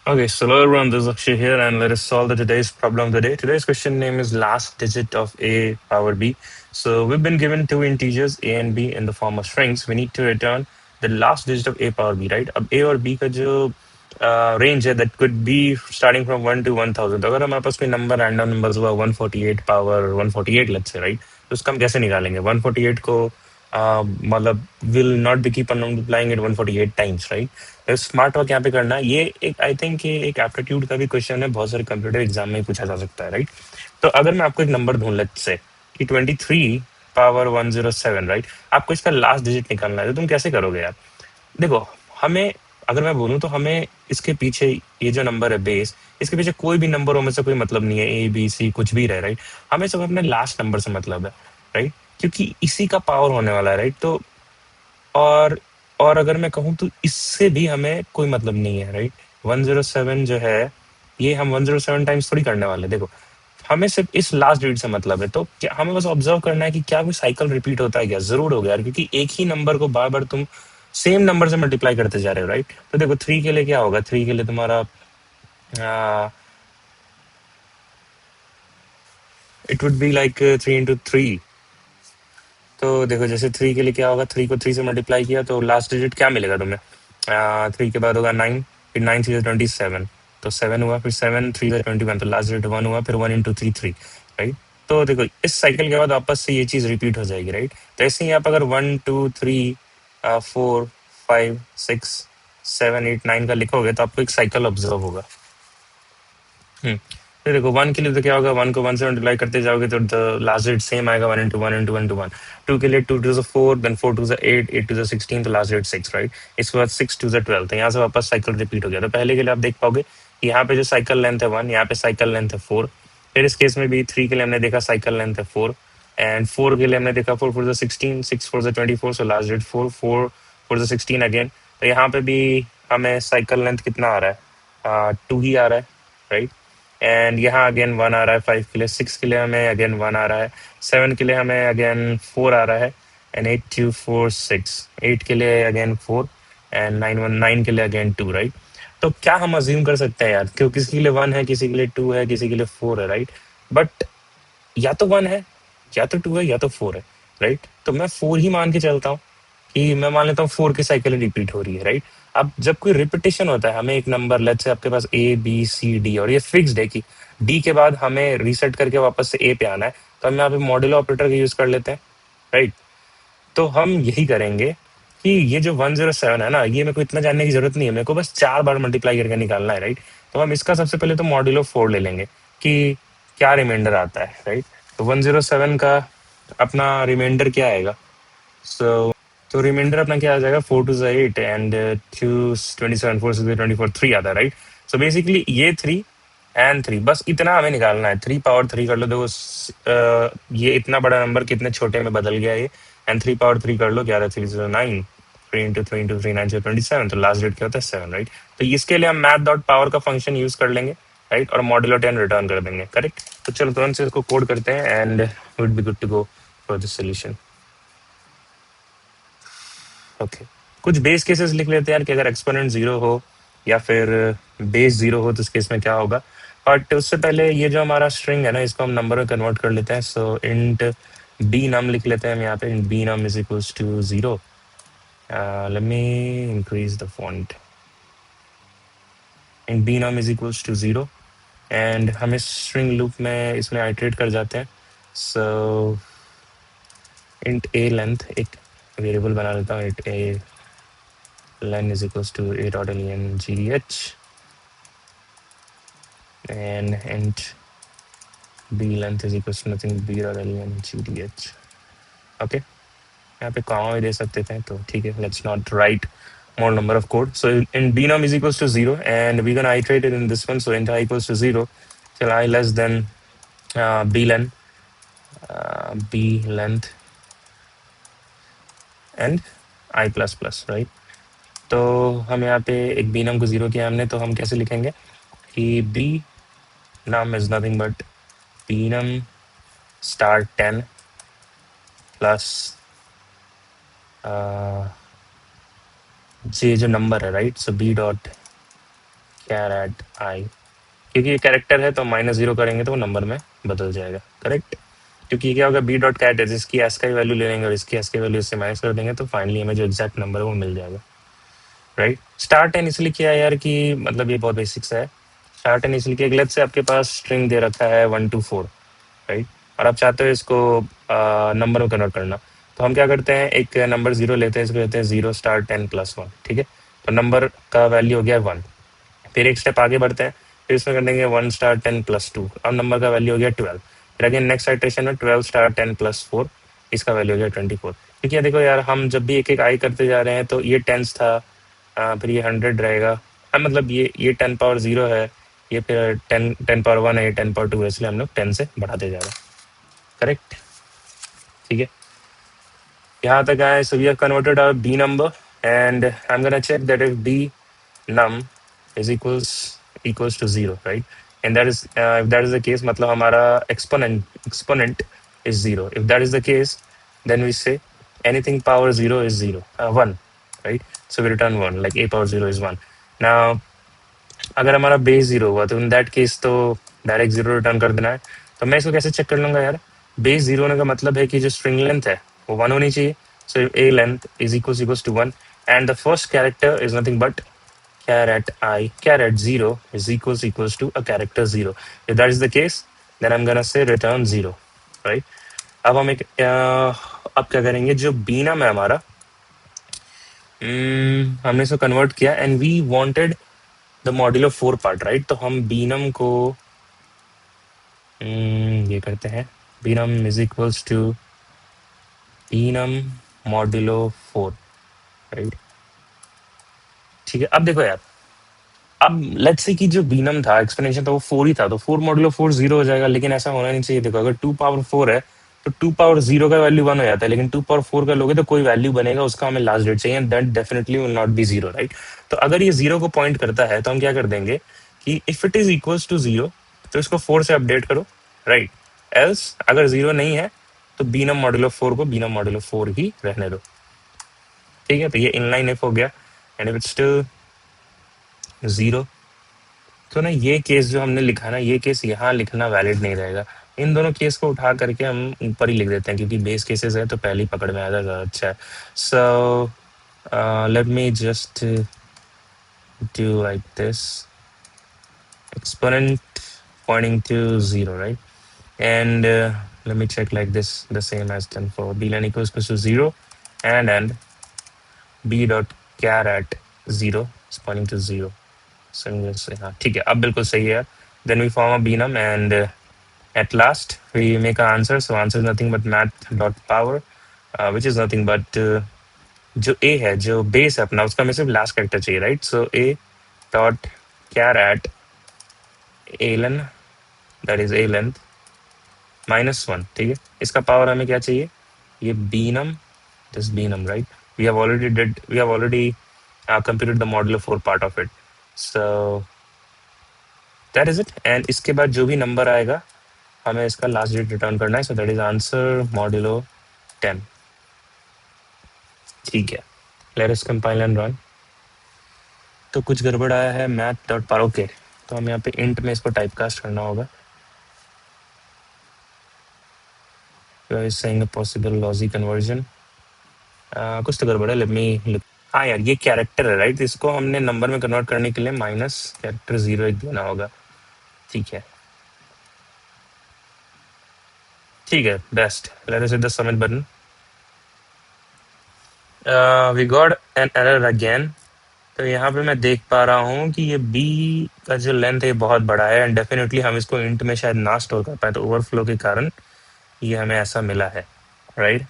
Okay, so hello everyone, this is Akshay here, and let us solve the today's problem of the day. Today's question name is last digit of a power b. So we've been given two integers a and b in the form of strings. We need to return the last digit of a power b, right? अब a और b का जो range है that could be starting from 1 to 1000. तो अगर हमारे पास कोई number random numbers हुआ 148 पावर 148 लेट्स से, राइट? तो उसका हम कैसे निकालेंगे 148 को? मतलब will not be keep on multiplying it 148 times, right? Smart work यहाँ पे करना है। ये एक आई थिंक ये एक एप्टीट्यूड का भी क्वेश्चन है, बहुत सारे कंप्यूटर एग्जाम में पूछा जा सकता है, राइट? तो अगर मैं आपको एक नंबर दूं लेट्स से कि 23 पावर 107, राइट? आपको इसका लास्ट डिजिट निकालना है, तो तुम कैसे करोगे यार? देखो, हमें अगर मैं बोलूं तो हमें इसके पीछे ये जो नंबर है बेस, इसके पीछे कोई भी नंबरों में से कोई मतलब नहीं है, ए बी सी कुछ भी रहे, राइट? हमें सब अपने लास्ट नंबर से मतलब है, राइट? क्योंकि इसी का पावर होने वाला है, राइट? तो और और अगर मैं कहूँ तो इससे भी हमें कोई मतलब नहीं है, राइट? 107 जो है, ये हम 107 टाइम्स थोड़ी करने वाले हैं। देखो, हमें सिर्फ इस लास्ट डिजिट से मतलब है, तो क्या हमें बस ऑब्जर्व करना है कि क्या कोई साइकिल रिपीट होता है क्या? जरूर होगा यार, क्योंकि एक ही नंबर को बार बार तुम सेम नंबर से मल्टीप्लाई करते जा रहे हो, राइट? तो देखो, 3 के लिए क्या होगा? 3 के लिए तुम्हारा it would be like 3 into 3। तो देखो, जैसे 3 के लिए क्या होगा, 3 को 3 से मल्टीप्लाई किया तो लास्ट डिजिट क्या मिलेगा तुम्हें? 3 के बाद होगा 9, फिर 9 3 27, तो 7 हुआ, फिर 7 3 21, तो लास्ट डिजिट 1 हुआ, फिर 1 into 3 3, राइट? तो देखो, इस साइकिल के बाद वापस से ये चीज रिपीट हो जाएगी, राइट? तो ऐसे ही आप अगर 1 2 3 4 5 6 7 8 9 का लिखोगे तो आपको एक साइकिल ऑब्जर्व होगा। हम्म। तो देखो, 1 के लिए तो क्या होगा, 1 को 1 से मल्टीप्लाई करते जाओगे तो लास्ट डिजिट सेम आएगा, 1 into 1 into 1 into 1। 2 के लिए 2 टू 4, देन 4 टू 8, 8 टू 16, तो लास्ट डिजिट 6, राइट? इसके बाद 6 टू 12, तो यहाँ से वापस साइकिल रिपीट हो गया। तो पहले के लिए आप देख पाओगे कि यहाँ पे जो साइकिल लेंथ है 1, यहाँ पे साइकिल लेंथ है 4। फिर इस केस में भी 3 के लिए हमने देखा साइकिल लेंथ है 4, एंड 4 के लिए हमने देखा 4 4 16, 6 4 24, सो लास्ट डिजिट 4 4 4 16 अगेन। तो यहाँ पे भी हमें साइकिल लेंथ कितना आ रहा है? 2 ही आ रहा है, राइट? एंड यहाँ अगेन 1 आ रहा है 5 के लिए, 6 के लिए हमें अगेन 1 आ रहा है, 7 के लिए हमें अगेन 4 आ रहा है, एंड 8 2 4 6, 8 के लिए अगेन 4, एंड 9 के लिए अगेन 2, राइट? तो क्या हम अज्यूम कर सकते हैं यार, क्यों किसी के लिए 1 है, किसी के लिए 2 है, किसी के लिए 4 है, राइट? बट या तो 1 है, या तो 2 है, या तो 4 है, राइट? तो मैं 4 ही मान के चलता हूँ, कि मैं मान लेता हूँ 4 की साइकिल रिपीट हो रही है, राइट? अब जब कोई रिपीटिशन होता है, हमें एक नंबर लेट्स से आपके पास ए बी सी डी, और ये फिक्स्ड है कि डी के बाद हमें रीसेट करके वापस से ए पे आना है, तो हम यहाँ पे मॉड्यूलो ऑपरेटर का यूज कर लेते हैं, राइट? तो हम यही करेंगे कि ये जो 107 है ना, ये मेरे को इतना जानने की जरूरत नहीं है, मेरे को बस 4 बार मल्टीप्लाई करके निकालना है, राइट? तो हम इसका सबसे पहले तो मॉड्यूलो 4 ले लेंगे कि क्या रिमाइंडर आता है, राइट? तो 107 का अपना रिमाइंडर क्या आएगा? तो रिमाइंडर अपना क्या आ जाएगा? 4 टू 8, एंड 2 27, 4 6 24, 3 आता है, राइट? सो बेसिकली ये 3 एंड 3, बस इतना हमें निकालना है। 3 पावर 3 कर लो, देखो ये इतना बड़ा नंबर कितने छोटे में बदल गया ये। एंड 3 पावर 3 कर लो, 11 3 9, 3 into 3 9 27, तो लास्ट डेट क्या होता है 7, राइट? तो इसके लिए हम मैथ डॉट पावर का फंक्शन यूज कर लेंगे, राइट? और मॉड्यूलो 10 रिटर्न कर देंगे, करेक्ट? तो चलो तुरंत से इसको कोड करते हैं, and would be good to go for this solution. Okay, कुछ बेस केसेस लिख लेते हैं यार, कि अगर एक्सपोनेंट 0 हो या फिर बेस 0 हो तो इस केस में क्या होगा। बट उससे पहले ये जो हमारा स्ट्रिंग है ना, इसको हम नंबर में कन्वर्ट कर लेते हैं। सो इंट बी नम लिख लेते हैं हम यहाँ पे। Int b num is equals to 0। Let me increase the font. Int b num is equals to 0, and हम इस स्ट्रिंग लूप में इसमें आइटरेट कर जाते हैं। सो इंट ए लेंथ, एक वेरिएबल बना लेता हूँ, int A len is equals to a dot len gdh, and int b length is equals to nothing b dot len gdh. Okay, यहाँ पे कॉमा भी दे सकते थे, तो ठीक है, let's not write more number of code. So in b num is equals to 0, and we're gonna iterate it in this one. So int I equals to 0 till I less than b len, b length and I plus plus, right? तो हम यहाँ पे एक b num को 0 किया हमने, तो हम कैसे लिखेंगे कि b num is nothing but b num star 10 plus ये जो नंबर है, राइट? सो बी डॉट कैरेट आई, क्योंकि ये कैरेक्टर है तो -0 करेंगे तो वो नंबर में बदल जाएगा, करेक्ट। क्योंकि क्या होगा, बी डॉट कैट है, जिसकी एस का वैल्यू ले लेंगे और इसकी एस की वैल्यू इससे माइनस कर देंगे तो फाइनली हमें जो एग्जैक्ट नंबर है वो मिल जाएगा, राइट। स्टार्ट एन इसलिए किया है यार कि मतलब ये बहुत बेसिक्स है। स्टार्ट एन इसलिए किया, गलत से आपके पास स्ट्रिंग दे रखा है 1 to 4, राइट, और आप चाहते हो इसको नंबर में कन्वर्ट करना, तो हम क्या करते हैं, एक नंबर 0 लेते हैं, इसको लेते हैं 0 स्टार 10+1, ठीक है। तो नंबर का वैल्यू हो गया 1, फिर एक स्टेप आगे बढ़ते हैं, फिर इसमें कर देंगे 1 स्टार 10+2, अब नंबर का वैल्यू हो गया 12, फिर अगेन नेक्स्ट आइटरेशन में 12 स्टार 10+4, इसका वैल्यू हो गया 24। क्योंकि ये देखो यार, हम जब भी एक एक आई करते जा रहे हैं तो ये टेंस था, फिर ये 100 रहेगा, मतलब ये 10 पावर 0 है, ये फिर 10 10 पावर 1 है, ये 10 पावर 2 है, इसलिए हम लोग 10 से बढ़ाते जा रहे हैं, करेक्ट, ठीक है। यहाँ तक आए, so we have converted our b number and I'm gonna check that if b num is equals to 0, right, and that is if that is the case, मतलब हमारा exponent is 0. If that is the case, then we say anything power 0 is 1, right, so we return 1, like a power 0 is 1. Now अगर हमारा base 0 हुआ तो in that case तो direct 0 return कर देना है। तो मैं इसको कैसे चेक कर लूंगा यार, बेस 0 होने का मतलब है कि जो स्ट्रिंग लेंथ है वो 1 होनी चाहिए, so a length is equals to 1 and the first character is nothing but caret 0 is equals to a character 0. If that is the case, then I'm gonna say return 0, right? अब हम एक अब क्या करेंगे, जो बीनम है हमारा, हमने इसको कन्वर्ट किया and we wanted the modulo 4 part, right. तो हम बीनम को ये करते हैं, बीनम इज इक्वल्स टू बीनम मॉड्यूलो 4, राइट, ठीक है। अब देखो यार, अब लेट्स से कि जो बीनम था, एक्सप्लेनेशन था, वो 4 ही था, तो 4 मॉड्यूलो 4 0 हो जाएगा, लेकिन ऐसा होना नहीं चाहिए। देखो, अगर 2 पावर 4 है तो 2 पावर 0 का वैल्यू 1 हो जाता है, लेकिन 2 पावर 4 का लोगे तो कोई वैल्यू बनेगा, उसका हमें लास्ट डेट चाहिए, that definitely will not be 0, right. तो अगर ये 0 को पॉइंट करता है तो हम क्या कर देंगे कि if it is equals to 0 तो इसको 4 से अपडेट करो, राइट। एल्स अगर 0 नहीं है तो बीनम मॉड्यूलो 4 को बीनम मॉड्यूलो 4 ही रहने दो, ठीक है। तो ये इनलाइन इफ हो गया, एंड इफ इट्स स्टिल 0 तो ना ये केस जो हमने लिखा ना, ये केस यहाँ लिखना वैलिड नहीं रहेगा। इन दोनों केस को उठा करके हम ऊपर ही लिख देते हैं, क्योंकि बेस केसेस है तो पहले ही पकड़ में आएगा, ज़्यादा अच्छा है। So let me just do like this, exponent pointing to 0, right, and let me check like this, the same as done for blen equals to 0 and b dot char at 0 is pointing to 0, so हाँ ठीक है, अब बिल्कुल सही है। then we form a binum and at last we make an answer, so answer is nothing but math dot power, which is nothing but जो a है, जो बेस है अपना, उसका हमें सिर्फ लास्ट कैरेक्टर चाहिए, right. So a dot char at एलन, दैट इज ए लेंथ -1, ठीक है। इसका पावर हमें क्या चाहिए, ये बीनम, दिस बीनम, right. We have already computed the modulo 4 part of it, so that is it. And इसके बाद जो भी नंबर आएगा हमें इसका लास्ट डेट रिटर्न करना है, सो दैट इज आंसर मॉड्यूलो 10, ठीक है। Let us compile and run. तो कुछ गड़बड़ आया है, मैथ डॉट पावर, ओके, तो हम यहाँ पे इंट में इसको टाइपकास्ट करना होगा। is saying a possible lossy conversion, कुछ तो गड़बड़ है, लेट मी लुक। हाँ यार, ये कैरेक्टर है, राइट, इसको हमने नंबर में कन्वर्ट करने के लिए माइनस कैरेक्टर 0 एक देना होगा, ठीक है, ठीक है, best. Let us hit the submit button. We got an error again. तो यहाँ पे मैं देख पा रहा हूँ कि ये बी का जो लेंथ है बहुत बड़ा है, एंड डेफिनेटली हम इसको इंट में शायद ना स्टोर कर पाए, तो ओवरफ्लो के कारण ये हमें ऐसा मिला है, राइट।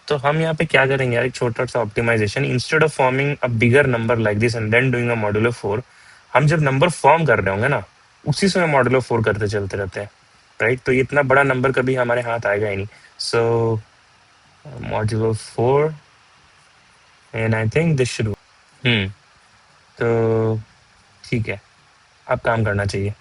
तो हम यहाँ पे क्या करेंगे यार, एक छोटा सा optimization, instead of forming a bigger number like this and then doing a modulo 4, हम जब नंबर फॉर्म कर रहे होंगे ना, उसी समय मॉड्यूलो 4 करते चलते रहते हैं, राइट। तो इतना बड़ा नंबर कभी हमारे हाथ आएगा ही नहीं, so modulo 4 and I think this should, तो ठीक है, अब काम करना चाहिए,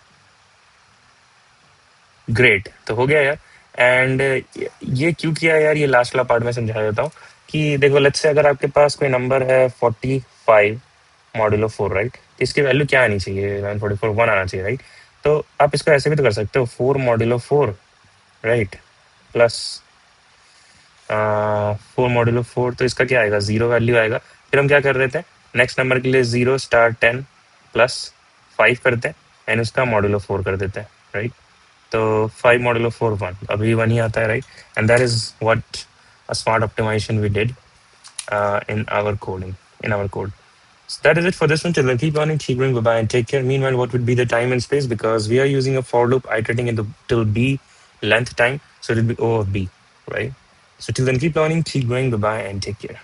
ग्रेट, तो हो गया यार। एंड ये क्यों किया यार, ये लास्ट वाला पार्ट में समझा देता हूँ कि देखो, लेट्स से अगर आपके पास कोई नंबर है 45 मॉड्यूलो 4, राइट, इसकी वैल्यू क्या आनी चाहिए, 944 1 आना चाहिए, राइट। तो आप इसको ऐसे भी तो कर सकते हो, 4 मॉड्यूलो 4, राइट, प्लस 4 तो इसका क्या आएगा, 0 वैल्यू आएगा। फिर हम क्या कर रहे थे, नेक्स्ट नंबर के लिए 0 स्टार 10 प्लस 5 करते हैं एंड उसका मॉड्यूलो 4 कर देते हैं, राइट। तो 5 मॉड्यूलो 4 1, अभी 1 ही आता है, right. And that is what a smart optimization we did in our coding, in our code. So that is it for this one. Children, keep learning, keep going, bye-bye, and take care. Meanwhile, what would be the time and space? Because we are using a for loop iterating into till b length time, so it will be O of b, right? So till then, keep learning, keep going, bye-bye, and take care.